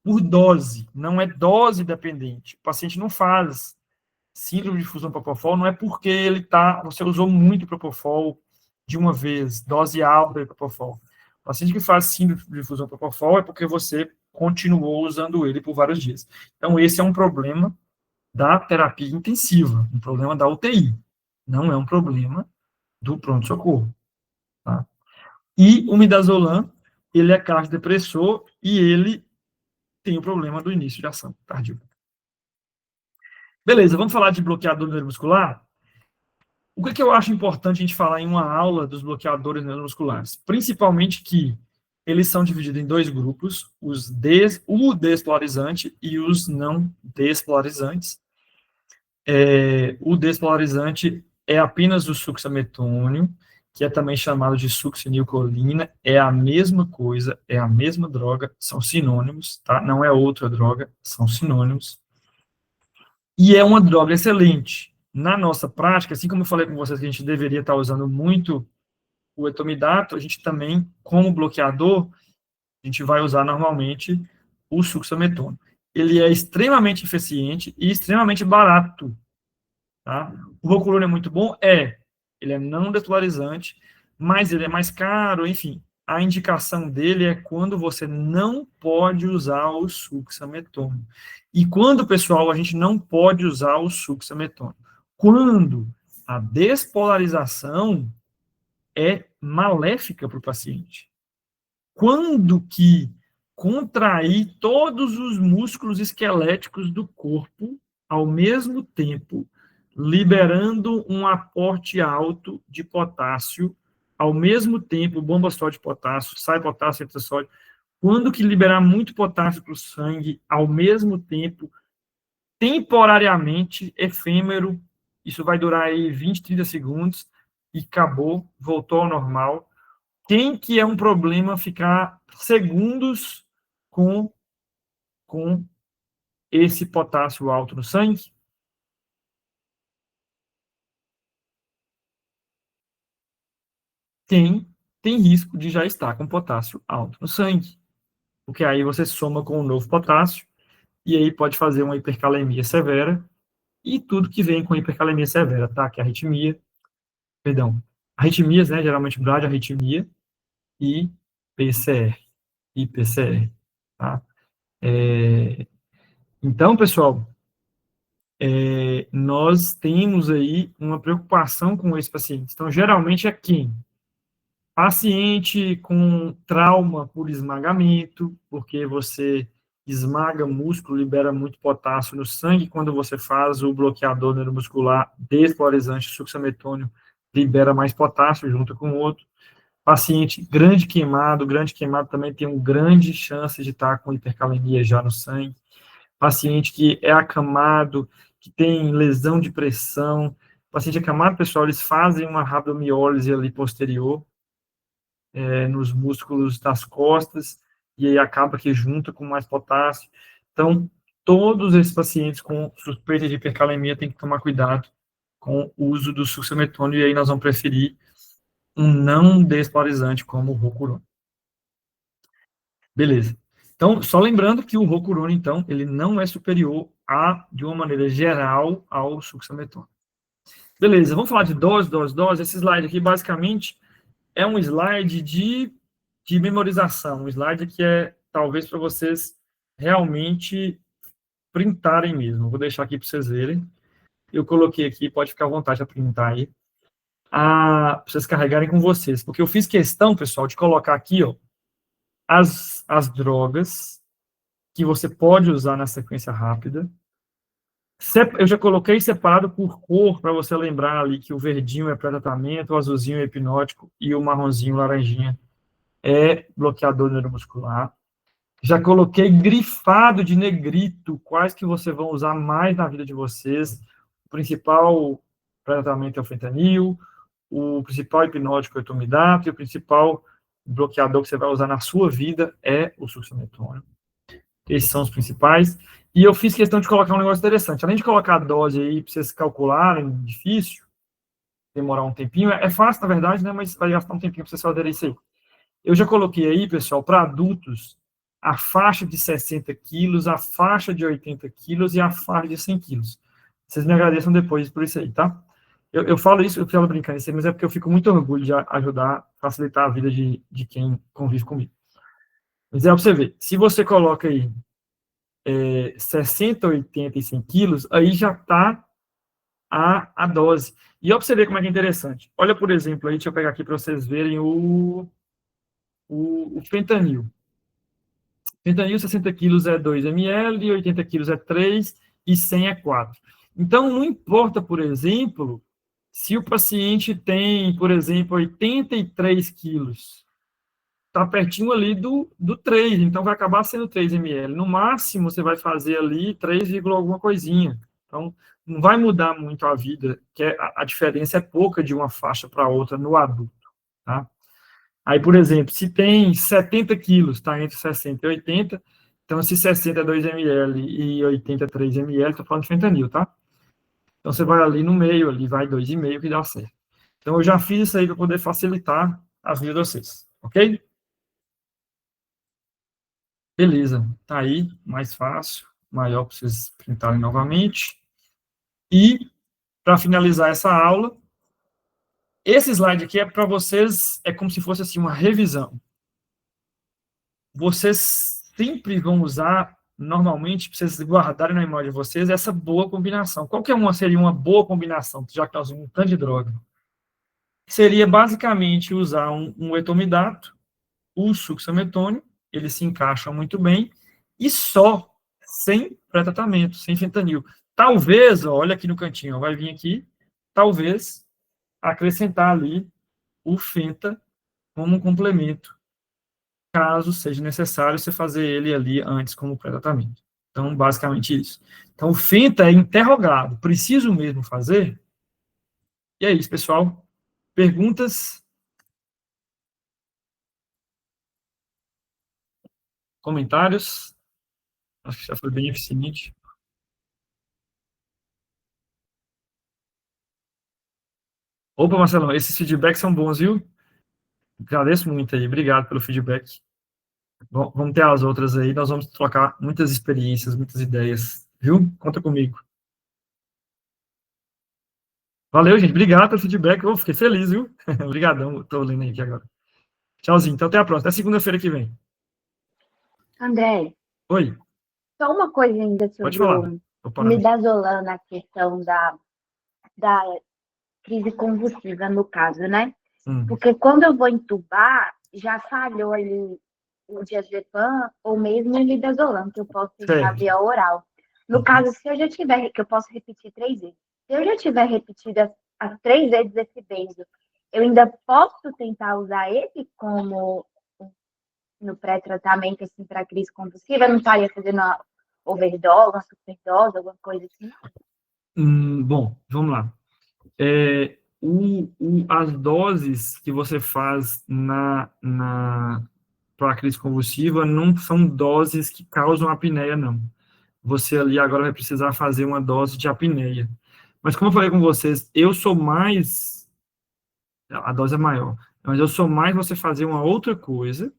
por dose, não é dose dependente. O paciente não faz síndrome de difusão propofol, não é porque você usou muito propofol de uma vez, dose alta de propofol. O paciente que faz síndrome de difusão propofol é porque você continuou usando ele por vários dias. Então, esse é um problema da terapia intensiva, um problema da UTI, não é um problema do pronto-socorro. Tá? E o midazolam, ele é cardiodepressor e ele tem o problema do início de ação tardio. Beleza, vamos falar de bloqueador neuromuscular? O que eu acho importante a gente falar em uma aula dos bloqueadores neuromusculares? Principalmente que eles são divididos em 2 grupos, o despolarizante e os não despolarizantes. O despolarizante é apenas o succinilcolina, que é também chamado de succinilcolina, é a mesma coisa, é a mesma droga, são sinônimos, tá? Não é outra droga, são sinônimos. E é uma droga excelente. Na nossa prática, assim como eu falei com vocês que a gente deveria estar usando muito o etomidato, a gente também, como bloqueador, a gente vai usar normalmente o succinilcolina. Ele é extremamente eficiente e extremamente barato. Tá? O Roculona é muito bom? Ele é não despolarizante, mas ele é mais caro, enfim. A indicação dele é quando você não pode usar o succinilcolina. E quando, pessoal, a gente não pode usar o succinilcolina? Quando a despolarização é maléfica para o paciente. Quando que contrair todos os músculos esqueléticos do corpo ao mesmo tempo, liberando um aporte alto de potássio, ao mesmo tempo, bomba só de potássio, sai potássio, entra sódio. Quando que liberar muito potássio para o sangue, ao mesmo tempo, temporariamente, efêmero, isso vai durar aí 20, 30 segundos, e acabou, voltou ao normal. Quem que é um problema ficar segundos com esse potássio alto no sangue? Quem tem risco de já estar com potássio alto no sangue. Porque aí você soma com o novo potássio, e aí pode fazer uma hipercalemia severa, e tudo que vem com hipercalemia severa, tá? Que é arritmia, perdão, arritmias, né? Geralmente bradiarritmia e PCR, tá? Então, pessoal, nós temos aí uma preocupação com esse paciente. Então, geralmente é quem? Paciente com trauma por esmagamento, porque você esmaga músculo, libera muito potássio no sangue, quando você faz o bloqueador neuromuscular despolarizante succinilmetônio, libera mais potássio junto com o outro. Paciente grande queimado também tem uma grande chance de estar com hipercalemia já no sangue. Paciente que é acamado, que tem lesão de pressão. Paciente acamado, pessoal, eles fazem uma rabdomiólise ali posterior, nos músculos das costas, e aí acaba que junta com mais potássio. Então, todos esses pacientes com suspeita de hipercalemia têm que tomar cuidado com o uso do succinilmetônio, e aí nós vamos preferir um não despolarizante como o rocurone. Beleza. Então, só lembrando que o rocurone, então, ele não é superior de uma maneira geral, ao succinilmetônio. Beleza, vamos falar de dose. Esse slide aqui, basicamente, é um slide de memorização, um slide que é, talvez, para vocês realmente printarem mesmo. Vou deixar aqui para vocês verem. Eu coloquei aqui, pode ficar à vontade para printar aí, para vocês carregarem com vocês. Porque eu fiz questão, pessoal, de colocar aqui, ó, as drogas que você pode usar na sequência rápida. Eu já coloquei separado por cor, para você lembrar ali que o verdinho é pré-tratamento, o azulzinho é hipnótico e o marronzinho, laranjinha, é bloqueador neuromuscular. Já coloquei grifado de negrito, quais que você vão usar mais na vida de vocês. O principal pré-tratamento é o fentanil, o principal hipnótico é o etomidato, e o principal bloqueador que você vai usar na sua vida é o succinilmetônio. Esses são os principais. E eu fiz questão de colocar um negócio interessante. Além de colocar a dose aí para vocês calcularem, difícil, demorar um tempinho. É fácil, na verdade, né? Mas vai gastar um tempinho para vocês fazerem isso aí. Eu já coloquei aí, pessoal, para adultos, a faixa de 60 quilos, a faixa de 80 quilos e a faixa de 100 quilos. Vocês me agradeçam depois por isso aí, tá? Eu falo isso, eu falo brincando isso aí, mas é porque eu fico muito orgulho de ajudar, facilitar a vida de quem convive comigo. Mas é para você ver, se você coloca aí 60, 80 e 100 quilos, aí já está a dose. E ó, para você ver como é que é interessante. Olha, por exemplo, aí, deixa eu pegar aqui para vocês verem o fentanil. Fentanil, 60 quilos é 2 ml, 80 quilos é 3 e 100 é 4. Então, não importa, por exemplo, se o paciente tem, por exemplo, 83 quilos, está pertinho ali do 3, então vai acabar sendo 3 ml. No máximo, você vai fazer ali 3, alguma coisinha. Então, não vai mudar muito a vida, que a diferença é pouca de uma faixa para outra no adulto, tá? Aí, por exemplo, se tem 70 quilos, está entre 60 e 80, então se 60 é 2 ml e 80 é 3 ml, estou falando de fentanil, tá? Então, você vai ali no meio, ali vai 2,5 que dá certo. Então, eu já fiz isso aí para poder facilitar a vida de vocês, ok? Beleza, tá aí, mais fácil, maior para vocês printarem novamente. E, para finalizar essa aula, esse slide aqui é para vocês, é como se fosse assim uma revisão. Vocês sempre vão usar, normalmente, para vocês guardarem na memória de vocês, essa boa combinação. Qual que seria uma boa combinação, já que nós usamos um tanto de droga? seria basicamente usar um etomidato, o succinilmetônio, eles se encaixam muito bem, e só, sem pré-tratamento, sem fentanil. Talvez, ó, olha aqui no cantinho, ó, vai vir aqui, talvez acrescentar ali o fenta como um complemento, caso seja necessário você fazer ele ali antes como pré-tratamento. Então, basicamente isso. Então, o fenta é interrogado. Preciso mesmo fazer? E é isso, pessoal. Perguntas? Comentários? Acho que já foi bem eficiente. Opa, Marcelão, esses feedbacks são bons, viu? Agradeço muito aí. Obrigado pelo feedback. Bom, vamos ter as outras aí. Nós vamos trocar muitas experiências, muitas ideias. Viu? Conta comigo. Valeu, gente. Obrigado pelo feedback. Eu fiquei feliz, viu? Obrigadão. Estou lendo aqui agora. Tchauzinho. Então, até a próxima. Até segunda-feira que vem. André, Oi. só uma coisa ainda Pode sobre falar. o midazolam na questão da crise convulsiva, no caso, né? Porque quando eu vou entubar, já falhou ali o diazepam ou mesmo o midazolam, que eu posso tentar via oral. No caso, se eu já tiver, que eu posso repetir 3 vezes, se eu já tiver repetido as 3 vezes esse benzo, eu ainda posso tentar usar ele como no pré-tratamento, assim, para crise convulsiva? Eu não estaria fazendo uma overdose, uma superdose, alguma coisa assim? Bom, vamos lá. As doses que você faz para a crise convulsiva não são doses que causam apneia, não. Você ali agora vai precisar fazer uma dose de apneia. Mas como eu falei com vocês, eu sou mais... A dose é maior. Mas eu sou mais você fazer uma outra coisa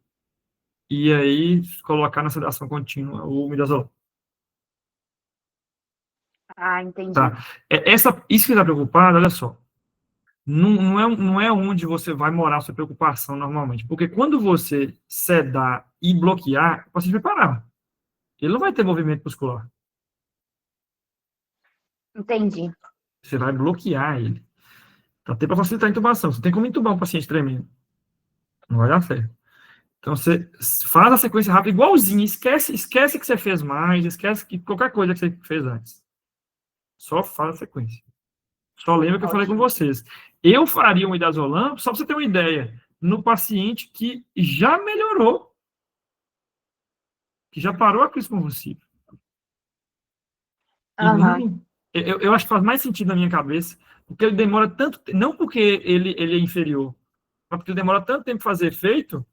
e aí colocar na sedação contínua o midazolam. Ah, entendi. Tá. Isso que está preocupado, olha só. Não é onde você vai morar a sua preocupação normalmente. Porque quando você sedar e bloquear, o paciente vai parar. Ele não vai ter movimento muscular. Entendi. Você vai bloquear ele. Até para facilitar a intubação. Você tem como intubar um paciente tremendo. Não vai dar certo. Então, você faz a sequência rápida igualzinho. Esquece que você fez mais. Esquece que qualquer coisa que você fez antes. Só faz a sequência. Só lembra que eu falei com vocês. Eu faria um midazolam, só para você ter uma ideia, no paciente que já melhorou, que já parou a crise convulsiva. Uhum. Eu acho que faz mais sentido na minha cabeça, porque ele demora tanto, não porque ele é inferior, mas porque ele demora tanto tempo para fazer efeito,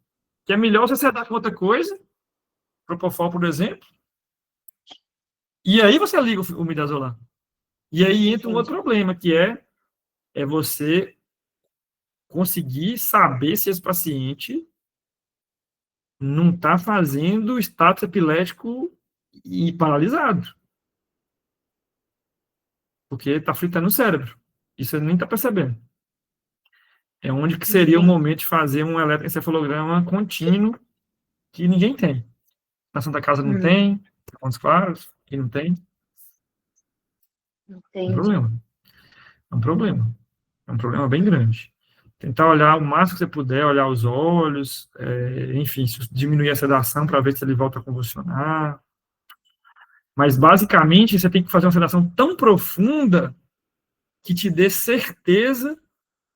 que é melhor você dar com outra coisa, Propofol, por exemplo, e aí você liga o midazolam. E aí entra um outro problema, que é você conseguir saber se esse paciente não está fazendo status epilético e paralisado. Porque está fritando o cérebro. Isso ele nem está percebendo. É onde que seria o momento de fazer um eletroencefalograma contínuo que ninguém tem. Na Santa Casa não tem, na Fontes Claros, que não tem. É um problema. É um problema. É um problema bem grande. Tentar olhar o máximo que você puder, olhar os olhos, enfim, diminuir a sedação para ver se ele volta a convulsionar. Mas, basicamente, você tem que fazer uma sedação tão profunda que te dê certeza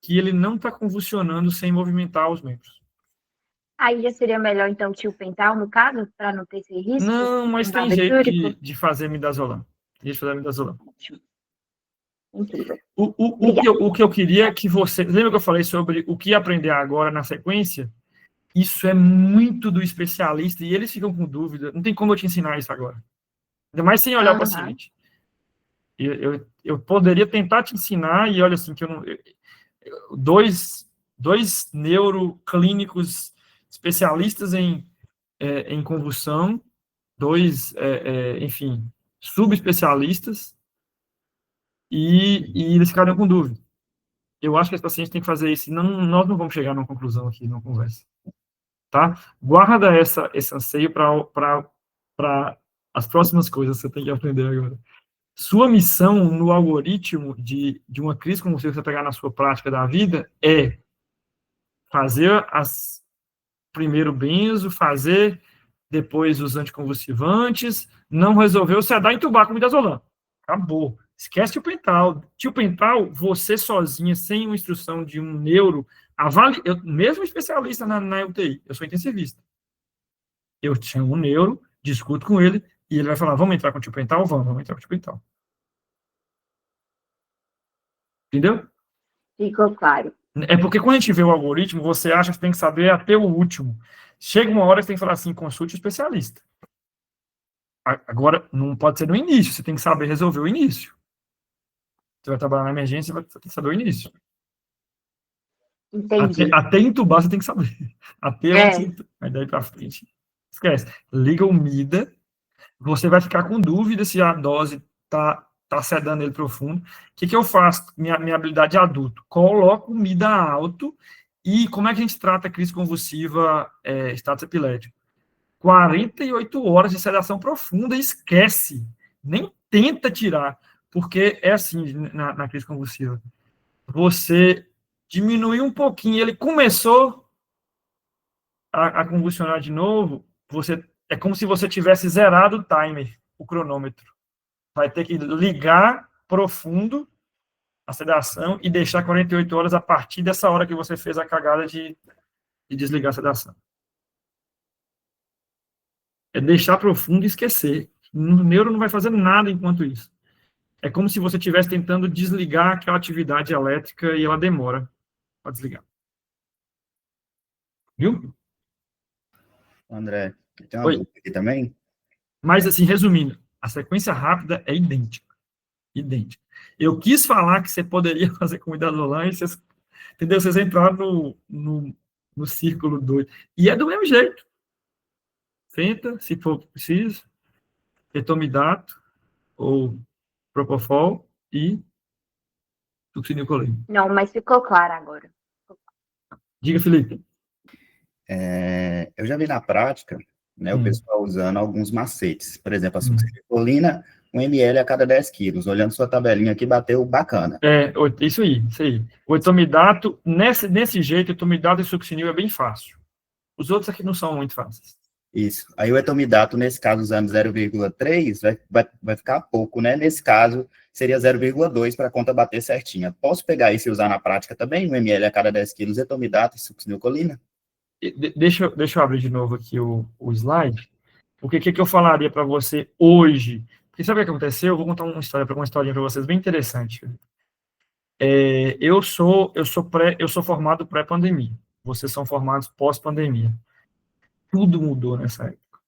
que ele não está convulsionando sem movimentar os membros. Aí já seria melhor, então, tio pental, no caso, para não ter esse risco? Não, mas tem jeito de fazer midazolam. Tem jeito de fazer midazolam. Incrível. O que eu queria é que você... Lembra que eu falei sobre o que aprender agora na sequência? Isso é muito do especialista e eles ficam com dúvida. Não tem como eu te ensinar isso agora. Ainda mais sem olhar o paciente. Eu poderia tentar te ensinar e olha assim, que eu não... Dois neuroclínicos especialistas em convulsão, enfim, subespecialistas, e eles ficaram com dúvida. Eu acho que esse paciente tem que fazer isso, nós não vamos chegar numa conclusão aqui, numa conversa. Tá? Guarda esse anseio para as próximas coisas que você tem que aprender agora. Sua missão no algoritmo de uma crise como você pegar na sua prática da vida é fazer primeiro benzo, fazer depois os anticonvulsivantes, não resolveu, você dá entubar com midazolam. Acabou. Esquece tio Pental. Tio Pental, você sozinha, sem uma instrução de um neuro, eu, mesmo especialista na UTI, eu sou intensivista. Eu chamo um neuro, discuto com ele, e ele vai falar, vamos entrar com o tio Pental? Vamos entrar com o tio Pental. Entendeu? Ficou claro. É porque quando a gente vê o algoritmo, você acha que você tem que saber até o último. Chega uma hora que você tem que falar assim, consulte o especialista. Agora, não pode ser no início, você tem que saber resolver o início. Você vai trabalhar na emergência, você tem que saber o início. Entendi. Até entubar você tem que saber. Até aí daí pra frente. Esquece. Liga o MIDA, você vai ficar com dúvida se a dose tá sedando ele profundo. O que eu faço? Minha habilidade de adulto. Coloco o MIDA alto e como é que a gente trata a crise convulsiva, status epilético? 48 horas de sedação profunda, esquece. Nem tenta tirar, porque é assim na crise convulsiva. Você diminuiu um pouquinho, ele começou a convulsionar de novo, é como se você tivesse zerado o timer, o cronômetro. Vai ter que ligar profundo a sedação e deixar 48 horas a partir dessa hora que você fez a cagada de desligar a sedação. É deixar profundo e esquecer. O neuro não vai fazer nada enquanto isso. É como se você estivesse tentando desligar aquela atividade elétrica e ela demora para desligar. Viu? André, tem uma dúvida aqui também? Mas, assim, resumindo, a sequência rápida é idêntica. Idêntica. Eu quis falar que você poderia fazer com midazolam e vocês, entendeu? Vocês entraram no círculo doido. E é do mesmo jeito. Senta, se for preciso, etomidato ou propofol e succinilcolina. Não, mas ficou claro agora. Diga, Felipe. Eu já vi na prática, né, o pessoal usando alguns macetes. Por exemplo, a succinilcolina, 1 ml a cada 10 quilos. Olhando sua tabelinha aqui, bateu bacana. Isso aí. O etomidato, nesse jeito, etomidato e succinil é bem fácil. Os outros aqui não são muito fáceis. Isso. Aí o etomidato, nesse caso, usando 0,3, vai ficar pouco, né? Nesse caso, seria 0,2 para a conta bater certinha. Posso pegar isso e usar na prática também? 1 ml a cada 10 quilos, etomidato e succinilcolina? Deixa eu abrir de novo aqui o slide. Porque o que eu falaria para você hoje? Porque sabe o que aconteceu? Eu vou contar uma historinha para vocês bem interessante. Eu sou formado pré-pandemia. Vocês são formados pós-pandemia. Tudo mudou nessa época.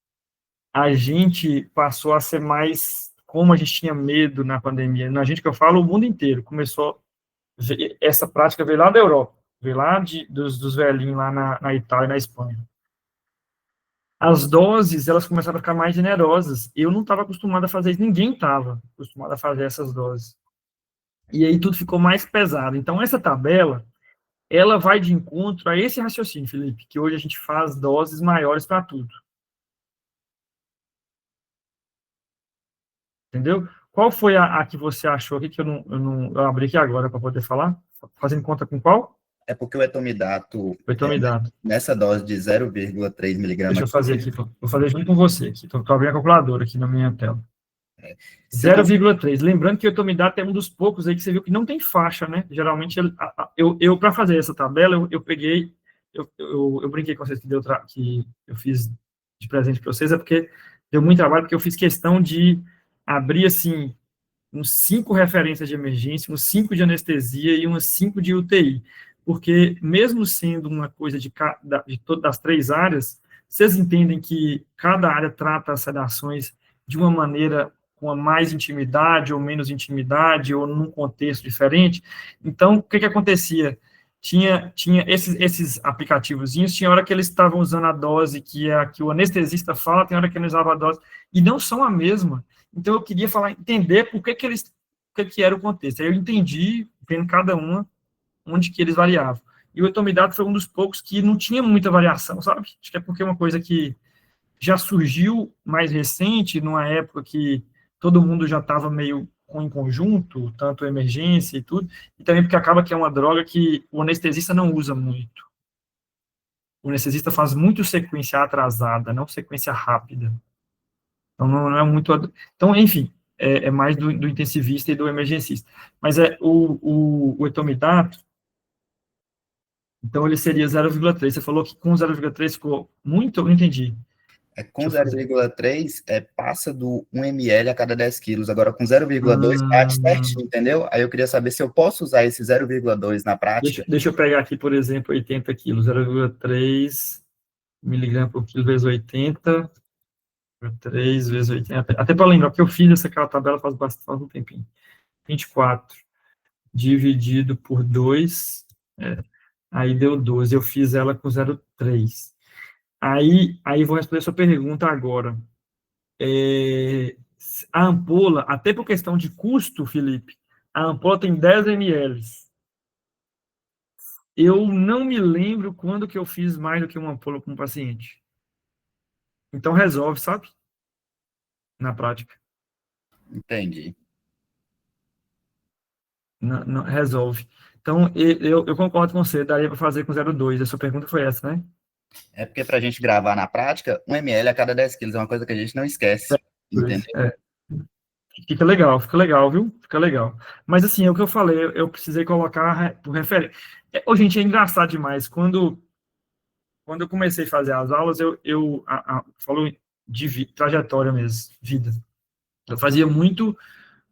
A gente passou a ser mais, como a gente tinha medo na pandemia, na gente que eu falo, o mundo inteiro começou, essa prática veio lá da Europa, veio lá dos velhinhos lá na Itália e na Espanha. As doses, elas começaram a ficar mais generosas. Eu não estava acostumado a fazer isso, ninguém estava acostumado a fazer essas doses. E aí tudo ficou mais pesado. Então, essa tabela, ela vai de encontro a esse raciocínio, Felipe, que hoje a gente faz doses maiores para tudo. Entendeu? Qual foi a que você achou aqui, que eu abri aqui agora para poder falar? Fazendo conta com qual? É porque o etomidato, etomidato. Nessa dose de 0,3 miligramas... Deixa eu fazer aqui, vou fazer junto com você. Estou abrindo a calculadora aqui na minha tela. 0,3. Lembrando que o etomidato é um dos poucos aí que você viu que não tem faixa, né? Geralmente, eu para fazer essa tabela, eu peguei, eu brinquei com vocês que eu fiz de presente para vocês, é porque deu muito trabalho, porque eu fiz questão de abrir, assim, uns 5 referências de emergência, uns 5 de anestesia e umas 5 de UTI. Porque, mesmo sendo uma coisa de todas as 3 áreas, vocês entendem que cada área trata as sedações de uma maneira com a mais intimidade ou menos intimidade, ou num contexto diferente. Então, o que acontecia? Tinha esses aplicativozinhos, tinha hora que eles estavam usando a dose que o anestesista fala, tem hora que ele usava a dose, e não são a mesma. Então, eu queria entender o que era o contexto. Aí eu entendi, vendo cada uma, onde que eles variavam. E o etomidato foi um dos poucos que não tinha muita variação, sabe? Acho que é porque é uma coisa que já surgiu mais recente, numa época que todo mundo já estava meio em conjunto, tanto emergência e tudo, e também porque acaba que é uma droga que o anestesista não usa muito. O anestesista faz muito sequência atrasada, não sequência rápida. Então, não é muito... Então, enfim, é mais do intensivista e do emergencista. Mas o etomidato, então ele seria 0,3. Você falou que com 0,3 ficou muito... Eu não entendi. Com 0,3, passa do 1 ml a cada 10 quilos. Agora, com 0,2, bate certinho, entendeu? Aí eu queria saber se eu posso usar esse 0,2 na prática. Deixa eu pegar aqui, por exemplo, 80 quilos. 0,3 miligramas por quilo vezes 80. 3 vezes 80. Até para lembrar, porque eu fiz aquela tabela faz um tempinho. 24 dividido por 2, aí deu 12. Eu fiz ela com 0,3. Aí vou responder a sua pergunta agora. A ampola, até por questão de custo, Felipe, a ampola tem 10 ml. Eu não me lembro quando que eu fiz mais do que uma ampola com um paciente. Então resolve, sabe? Na prática. Entendi. Não, resolve. Então, eu concordo com você, daria para fazer com 0,2. A sua pergunta foi essa, né? Porque para a gente gravar na prática, 1 ml a cada 10 quilos é uma coisa que a gente não esquece. Entendeu? Fica legal, viu? Fica legal. Mas, assim, é o que eu falei, eu precisei colocar por referência. Gente, é engraçado demais. Quando eu comecei a fazer as aulas, falou de trajetória mesmo, vida. Eu fazia muito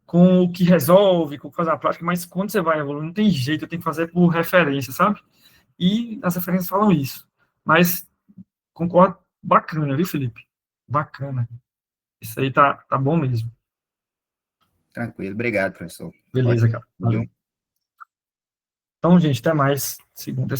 com o que resolve, com o que faz a prática, mas quando você vai evoluindo, não tem jeito, eu tenho que fazer por referência, sabe? E as referências falam isso. Mas concordo, bacana, viu, Felipe? Bacana. Isso aí tá bom mesmo. Tranquilo, obrigado, professor. Beleza, cara. Valeu. Então, gente, até mais. Segunda.